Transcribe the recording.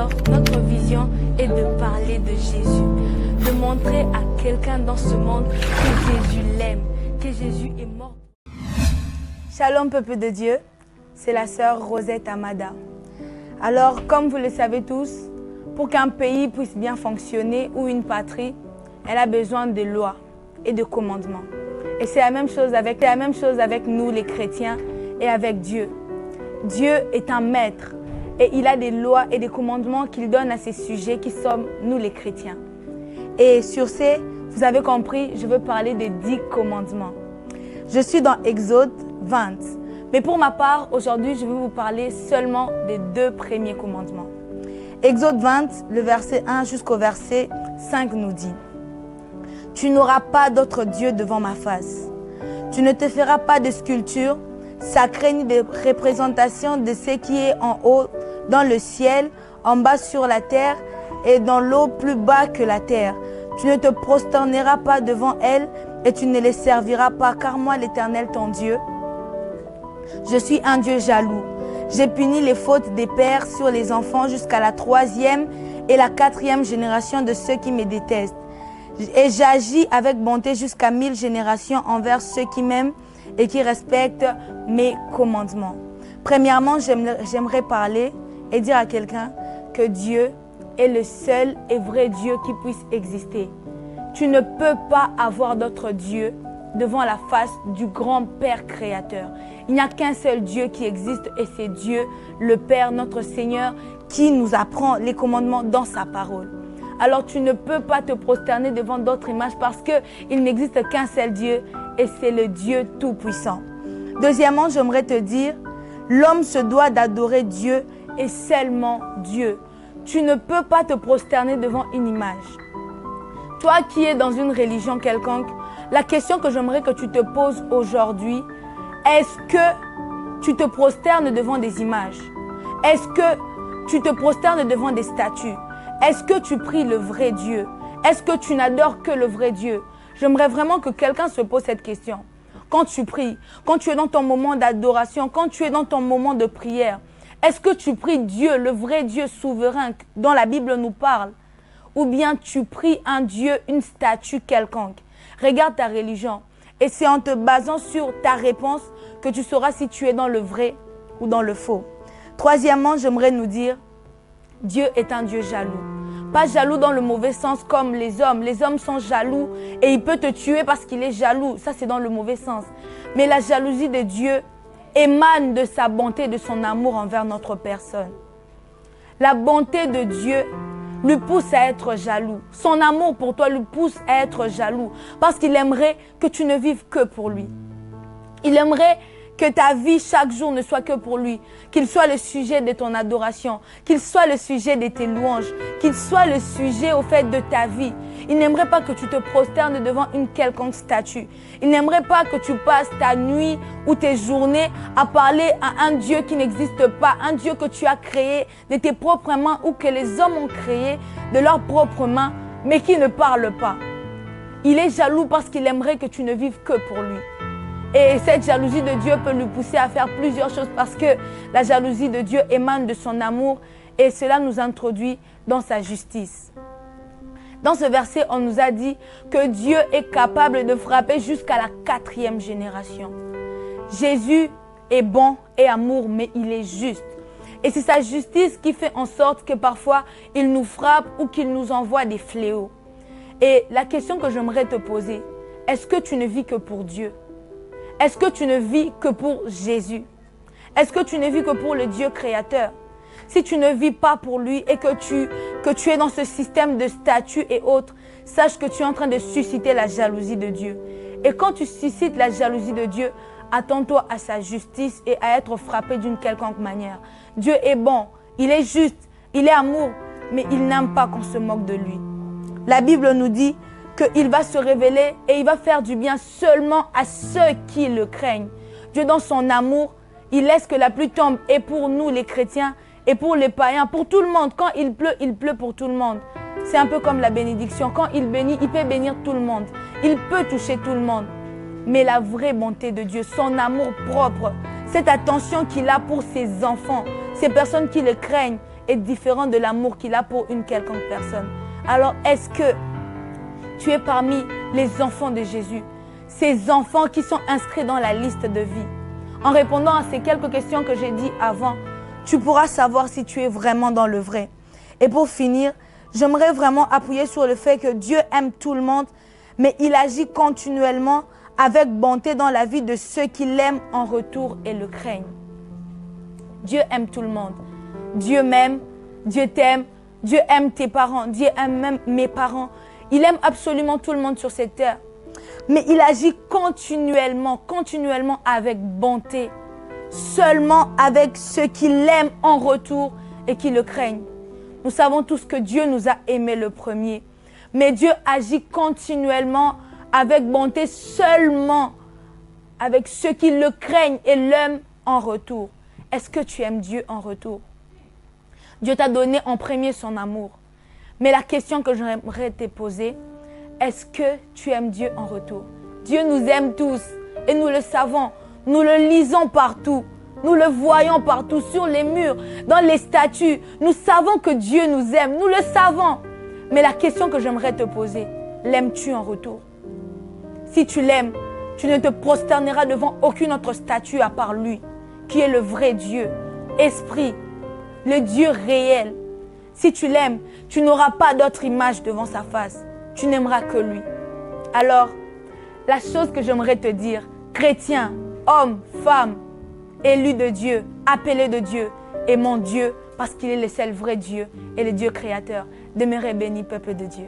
Alors, notre vision est de parler de Jésus, de montrer à quelqu'un dans ce monde que Jésus l'aime, que Jésus est mort. Shalom peuple de Dieu, c'est la sœur Rosette Amada. Alors, comme vous le savez tous, pour qu'un pays puisse bien fonctionner ou une patrie, elle a besoin de lois et de commandements. Et c'est la même chose avec nous les chrétiens et avec Dieu. Dieu est un maître et il a des lois et des commandements qu'il donne à ses sujets qui sommes nous les chrétiens. Et sur ces, vous avez compris, je veux parler des 10 commandements. Je suis dans Exode 20. Mais pour ma part, aujourd'hui, je vais vous parler seulement des 2 premiers commandements. Exode 20, le verset 1 jusqu'au verset 5 nous dit: Tu n'auras pas d'autre Dieu devant ma face. Tu ne te feras pas de sculpture sacrée ni de représentation de ce qui est en haut dans le ciel, en bas sur la terre et dans l'eau plus bas que la terre. Tu ne te prosterneras pas devant elles et tu ne les serviras pas, car moi, l'Éternel, ton Dieu, je suis un Dieu jaloux. J'ai puni les fautes des pères sur les enfants jusqu'à la 3e et la 4e génération de ceux qui me détestent. Et j'agis avec bonté jusqu'à 1000 générations envers ceux qui m'aiment et qui respectent mes commandements. Premièrement, j'aimerais parler et dire à quelqu'un que Dieu est le seul et vrai Dieu qui puisse exister. Tu ne peux pas avoir d'autre Dieu devant la face du grand Père créateur. Il n'y a qu'un seul Dieu qui existe et c'est Dieu, le Père, notre Seigneur, qui nous apprend les commandements dans sa parole. Alors tu ne peux pas te prosterner devant d'autres images parce qu'il n'existe qu'un seul Dieu et c'est le Dieu Tout-Puissant. Deuxièmement, j'aimerais te dire, l'homme se doit d'adorer Dieu et seulement Dieu. Tu ne peux pas te prosterner devant une image. Toi qui es dans une religion quelconque, la question que j'aimerais que tu te poses aujourd'hui, est-ce que tu te prosternes devant des images? Est-ce que tu te prosternes devant des statues? Est-ce que tu pries le vrai Dieu? Est-ce que tu n'adores que le vrai Dieu? J'aimerais vraiment que quelqu'un se pose cette question. Quand tu pries, quand tu es dans ton moment d'adoration, quand tu es dans ton moment de prière, est-ce que tu pries Dieu, le vrai Dieu souverain dont la Bible nous parle? Ou bien tu pries un Dieu, une statue quelconque? Regarde ta religion et c'est en te basant sur ta réponse que tu sauras si tu es dans le vrai ou dans le faux. Troisièmement, j'aimerais nous dire, Dieu est un Dieu jaloux. Pas jaloux dans le mauvais sens comme les hommes. Les hommes sont jaloux et il peut te tuer parce qu'il est jaloux. Ça, c'est dans le mauvais sens. Mais la jalousie de Dieu émane de sa bonté, de son amour envers notre personne. La bonté de Dieu lui pousse à être jaloux. Son amour pour toi lui pousse à être jaloux parce qu'il aimerait que tu ne vives que pour lui. Il aimerait que ta vie chaque jour ne soit que pour lui, qu'il soit le sujet de ton adoration, qu'il soit le sujet de tes louanges, qu'il soit le sujet au fait de ta vie. Il n'aimerait pas que tu te prosternes devant une quelconque statue. Il n'aimerait pas que tu passes ta nuit ou tes journées à parler à un Dieu qui n'existe pas, un Dieu que tu as créé de tes propres mains ou que les hommes ont créé de leurs propres mains, mais qui ne parle pas. Il est jaloux parce qu'il aimerait que tu ne vives que pour lui. Et cette jalousie de Dieu peut lui pousser à faire plusieurs choses parce que la jalousie de Dieu émane de son amour et cela nous introduit dans sa justice. Dans ce verset, on nous a dit que Dieu est capable de frapper jusqu'à la 4e génération. Jésus est bon et amour, mais il est juste. Et c'est sa justice qui fait en sorte que parfois, il nous frappe ou qu'il nous envoie des fléaux. Et la question que j'aimerais te poser, est-ce que tu ne vis que pour Dieu? Est-ce que tu ne vis que pour Jésus? Est-ce que tu ne vis que pour le Dieu créateur? Si tu ne vis pas pour lui et que tu es dans ce système de statuts et autres, sache que tu es en train de susciter la jalousie de Dieu. Et quand tu suscites la jalousie de Dieu, attends-toi à sa justice et à être frappé d'une quelconque manière. Dieu est bon, il est juste, il est amour, mais il n'aime pas qu'on se moque de lui. La Bible nous dit qu'il va se révéler et il va faire du bien seulement à ceux qui le craignent. Dieu, dans son amour, il laisse que la pluie tombe et pour nous les chrétiens et pour les païens, pour tout le monde. Quand il pleut pour tout le monde. C'est un peu comme la bénédiction. Quand il bénit, il peut bénir tout le monde. Il peut toucher tout le monde. Mais la vraie bonté de Dieu, son amour propre, cette attention qu'il a pour ses enfants, ces personnes qui le craignent est différent de l'amour qu'il a pour une quelconque personne. Alors, est-ce que tu es parmi les enfants de Jésus, ces enfants qui sont inscrits dans la liste de vie? En répondant à ces quelques questions que j'ai dit avant, tu pourras savoir si tu es vraiment dans le vrai. Et pour finir, j'aimerais vraiment appuyer sur le fait que Dieu aime tout le monde, mais il agit continuellement avec bonté dans la vie de ceux qui l'aiment en retour et le craignent. Dieu aime tout le monde. Dieu m'aime, Dieu t'aime, Dieu aime tes parents, Dieu aime même mes parents. Il aime absolument tout le monde sur cette terre. Mais il agit continuellement avec bonté. Seulement avec ceux qui l'aiment en retour et qui le craignent. Nous savons tous que Dieu nous a aimés le premier. Mais Dieu agit continuellement avec bonté seulement avec ceux qui le craignent et l'aiment en retour. Est-ce que tu aimes Dieu en retour? Dieu t'a donné en premier son amour. Mais la question que j'aimerais te poser, est-ce que tu aimes Dieu en retour? Dieu nous aime tous et nous le savons. Nous le lisons partout. Nous le voyons partout, sur les murs, dans les statues. Nous savons que Dieu nous aime. Nous le savons. Mais la question que j'aimerais te poser, l'aimes-tu en retour? Si tu l'aimes, tu ne te prosterneras devant aucune autre statue à part lui, qui est le vrai Dieu, Esprit, le Dieu réel. Si tu l'aimes, tu n'auras pas d'autre image devant sa face. Tu n'aimeras que lui. Alors, la chose que j'aimerais te dire, chrétien, homme, femme, élu de Dieu, appelé de Dieu, aimons Dieu parce qu'il est le seul vrai Dieu et le Dieu créateur. Demeurez bénis, peuple de Dieu.